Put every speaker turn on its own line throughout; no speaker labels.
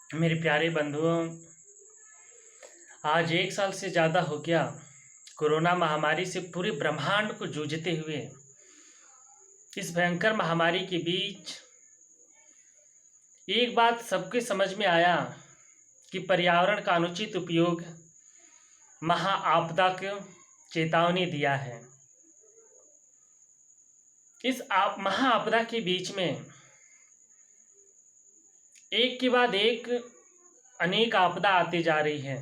मेरे प्यारे बंधुओं, आज 1 साल से ज़्यादा हो गया कोरोना महामारी से पूरे ब्रह्मांड को जूझते हुए। इस भयंकर महामारी के बीच एक बात सबके समझ में आया कि पर्यावरण का अनुचित उपयोग महाआपदा को चेतावनी दिया है। इस महाआपदा के बीच में एक के बाद एक अनेक आपदा आती जा रही है।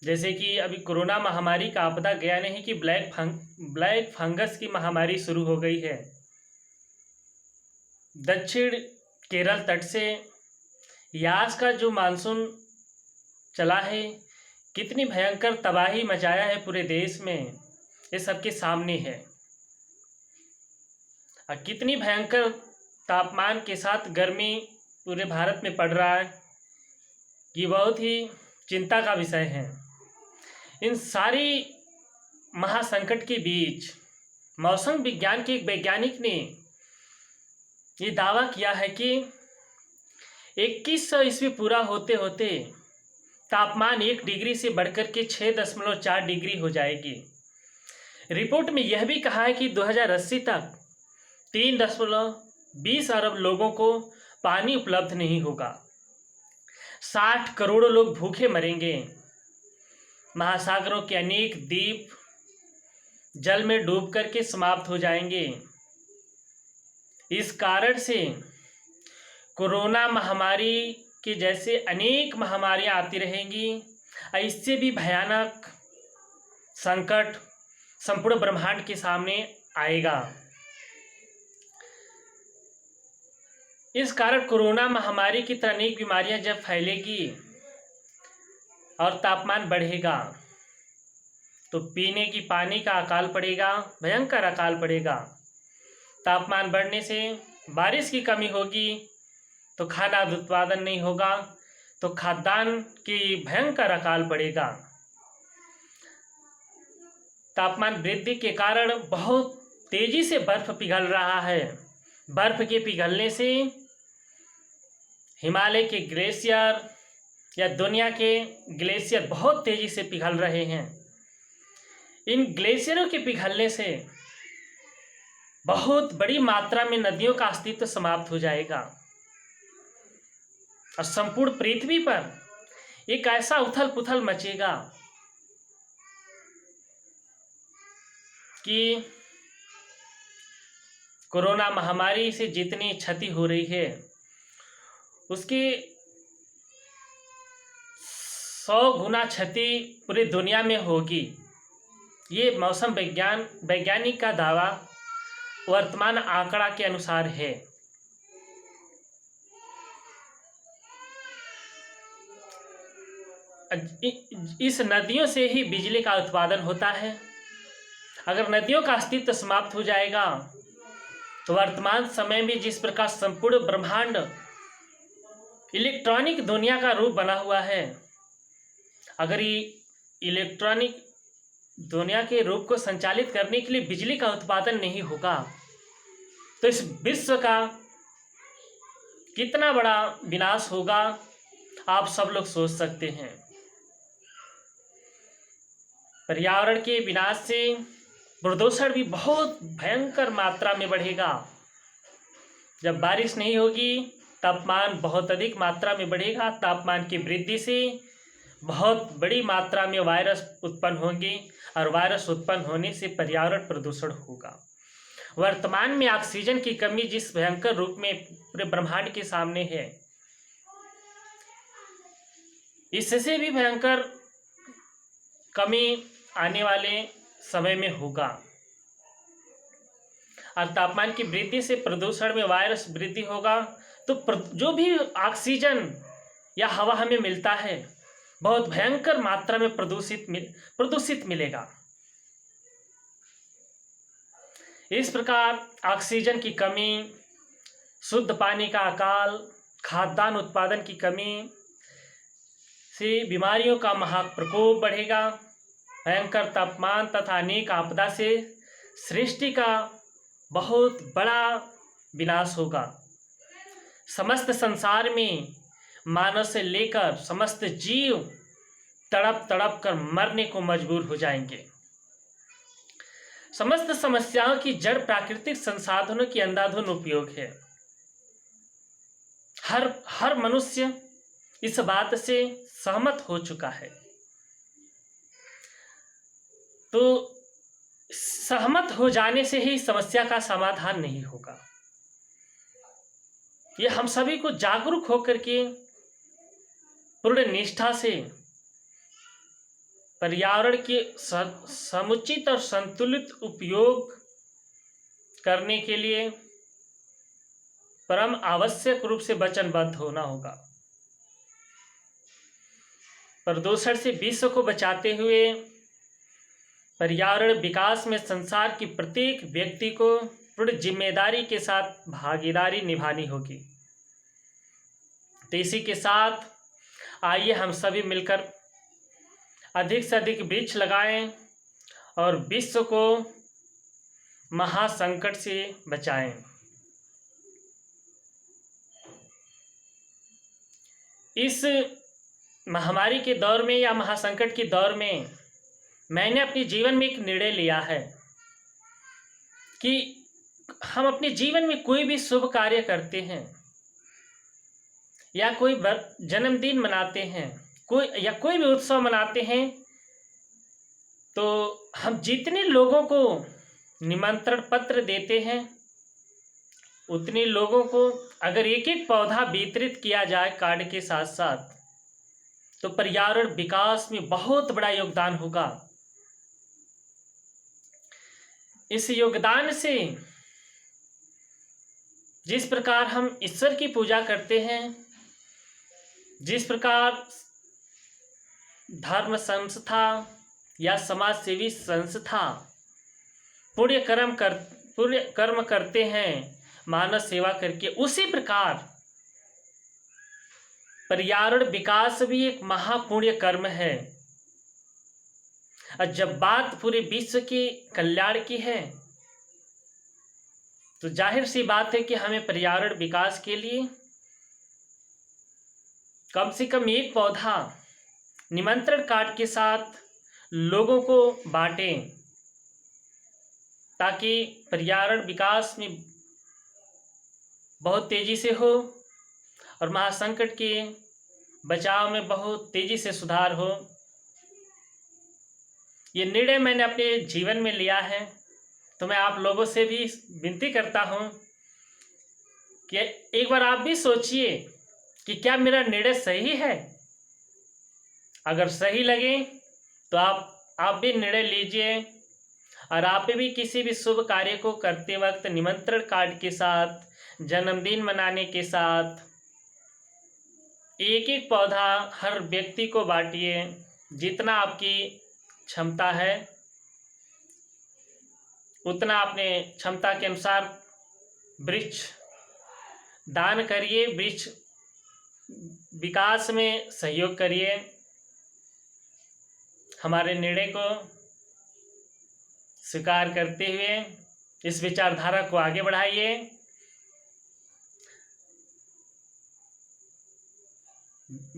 जैसे कि अभी कोरोना महामारी का आपदा गया नहीं कि ब्लैक फंगस की महामारी शुरू हो गई है। दक्षिण केरल तट से यास का जो मानसून चला है, कितनी भयंकर तबाही मचाया है पूरे देश में, ये सबके सामने है। और कितनी भयंकर तापमान के साथ गर्मी पूरे भारत में पड़ रहा है, ये बहुत ही चिंता का विषय है। इन सारी महासंकट के बीच मौसम विज्ञान के एक वैज्ञानिक ने ये दावा किया है कि 2100 ईस्वी पूरा होते होते तापमान 1 डिग्री से बढ़कर के 6.4 डिग्री हो जाएगी। रिपोर्ट में यह भी कहा है कि 2080 तक 3.20 अरब लोगों को पानी उपलब्ध नहीं होगा। 60 करोड़ लोग भूखे मरेंगे। महासागरों के अनेक द्वीप जल में डूब करके समाप्त हो जाएंगे। इस कारण से कोरोना महामारी के जैसे अनेक महामारियां आती रहेंगी। इससे भी भयानक संकट संपूर्ण ब्रह्मांड के सामने आएगा। इस कारण कोरोना महामारी की तरह अनेक बीमारियां जब फैलेगी और तापमान बढ़ेगा तो पीने की पानी का अकाल पड़ेगा, भयंकर अकाल पड़ेगा। तापमान बढ़ने से बारिश की कमी होगी तो खाना उत्पादन नहीं होगा, तो खाद्यान्न की भयंकर अकाल पड़ेगा। तापमान वृद्धि के कारण बहुत तेजी से बर्फ पिघल रहा है। बर्फ के पिघलने से हिमालय के ग्लेशियर या दुनिया के ग्लेशियर बहुत तेजी से पिघल रहे हैं। इन ग्लेशियरों के पिघलने से बहुत बड़ी मात्रा में नदियों का अस्तित्व समाप्त हो जाएगा और संपूर्ण पृथ्वी पर एक ऐसा उथल पुथल मचेगा कि कोरोना महामारी से जितनी क्षति हो रही है उसकी 100 गुना क्षति पूरी दुनिया में होगी। ये मौसम वैज्ञानिक का दावा वर्तमान आंकड़ा के अनुसार है। इस नदियों से ही बिजली का उत्पादन होता है। अगर नदियों का अस्तित्व समाप्त हो जाएगा तो वर्तमान समय में जिस प्रकार संपूर्ण ब्रह्मांड इलेक्ट्रॉनिक दुनिया का रूप बना हुआ है, अगर ये इलेक्ट्रॉनिक दुनिया के रूप को संचालित करने के लिए बिजली का उत्पादन नहीं होगा तो इस विश्व का कितना बड़ा विनाश होगा आप सब लोग सोच सकते हैं। पर्यावरण के विनाश से प्रदूषण भी बहुत भयंकर मात्रा में बढ़ेगा। जब बारिश नहीं होगी तापमान बहुत अधिक मात्रा में बढ़ेगा। तापमान की वृद्धि से बहुत बड़ी मात्रा में वायरस उत्पन्न होंगे और वायरस उत्पन्न होने से पर्यावरण प्रदूषण होगा। वर्तमान में ऑक्सीजन की कमी जिस भयंकर रूप में पूरे ब्रह्मांड के सामने है, इससे भी भयंकर कमी आने वाले समय में होगा। और तापमान की वृद्धि से प्रदूषण में वायरस वृद्धि होगा तो जो भी ऑक्सीजन या हवा हमें मिलता है बहुत भयंकर मात्रा में प्रदूषित मिलेगा। इस प्रकार ऑक्सीजन की कमी, शुद्ध पानी का अकाल, खाद्यान्न उत्पादन की कमी से बीमारियों का महाप्रकोप बढ़ेगा। भयंकर तापमान तथा अनेक आपदा से सृष्टि का बहुत बड़ा विनाश होगा। समस्त संसार में मानव से लेकर समस्त जीव तड़प तड़प कर मरने को मजबूर हो जाएंगे। समस्त समस्याओं की जड़ प्राकृतिक संसाधनों की अंधाधुंध उपयोग है। हर मनुष्य इस बात से सहमत हो चुका है। तो सहमत हो जाने से ही समस्या का समाधान नहीं होगा। ये हम सभी को जागरूक होकर के पूर्ण निष्ठा से पर्यावरण के समुचित और संतुलित उपयोग करने के लिए परम आवश्यक रूप से वचनबद्ध होना होगा। प्रदूषण से विश्व को बचाते हुए पर्यावरण विकास में संसार की प्रत्येक व्यक्ति को पूर्ण जिम्मेदारी के साथ भागीदारी निभानी होगी। तो इसी के साथ आइए हम सभी मिलकर अधिक से अधिक वृक्ष लगाएं और विश्व को महासंकट से बचाएं। इस महामारी के दौर में या महासंकट के दौर में मैंने अपने जीवन में एक निर्णय लिया है कि हम अपने जीवन में कोई भी शुभ कार्य करते हैं या कोई जन्मदिन मनाते हैं, कोई भी उत्सव मनाते हैं, तो हम जितने लोगों को निमंत्रण पत्र देते हैं उतने लोगों को अगर एक एक पौधा वितरित किया जाए कार्ड के साथ साथ, तो पर्यावरण विकास में बहुत बड़ा योगदान होगा। इस योगदान से जिस प्रकार हम ईश्वर की पूजा करते हैं, जिस प्रकार धर्म संस्था या समाज सेवी संस्था पुण्य कर्म करते हैं मानव सेवा करके, उसी प्रकार पर्यावरण विकास भी एक महापुण्य कर्म है। और जब बात पूरे विश्व के कल्याण की है तो जाहिर सी बात है कि हमें पर्यावरण विकास के लिए कम से कम एक पौधा निमंत्रण कार्ड के साथ लोगों को बांटें, ताकि पर्यावरण विकास में बहुत तेजी से हो और महासंकट के बचाव में बहुत तेजी से सुधार हो। ये निर्णय मैंने अपने जीवन में लिया है, तो मैं आप लोगों से भी विनती करता हूँ कि एक बार आप भी सोचिए कि क्या मेरा निर्णय सही है। अगर सही लगे तो आप भी निर्णय लीजिए और आप भी किसी भी शुभ कार्य को करते वक्त निमंत्रण कार्ड के साथ, जन्मदिन मनाने के साथ एक एक पौधा हर व्यक्ति को बांटिए। जितना आपकी क्षमता है उतना अपने क्षमता के अनुसार वृक्ष दान करिए, वृक्ष विकास में सहयोग करिए। हमारे निर्णय को स्वीकार करते हुए इस विचारधारा को आगे बढ़ाइए।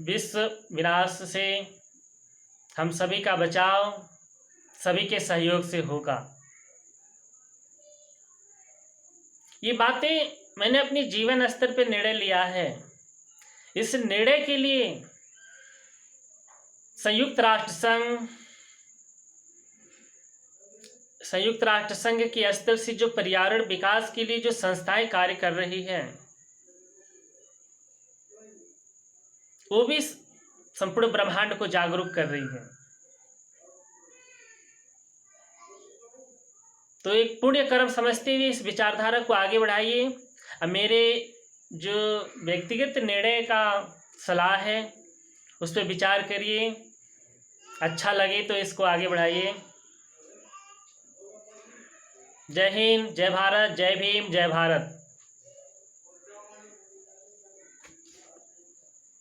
विश्व विनाश से हम सभी का बचाव सभी के सहयोग से होगा। ये बातें मैंने अपने जीवन स्तर पर निर्णय लिया है। इस निर्णय के लिए संयुक्त राष्ट्र संघ के स्तर से जो पर्यावरण विकास के लिए जो संस्थाएं कार्य कर रही हैं, वो भी संपूर्ण ब्रह्मांड को जागरूक कर रही है। तो एक पुण्य कर्म समझते हुए इस विचारधारा को आगे बढ़ाइए। अब मेरे जो व्यक्तिगत निर्णय का सलाह है उस पर विचार करिए, अच्छा लगे तो इसको आगे बढ़ाइए। जय हिंद, जय भारत, जय भीम, जय भारत।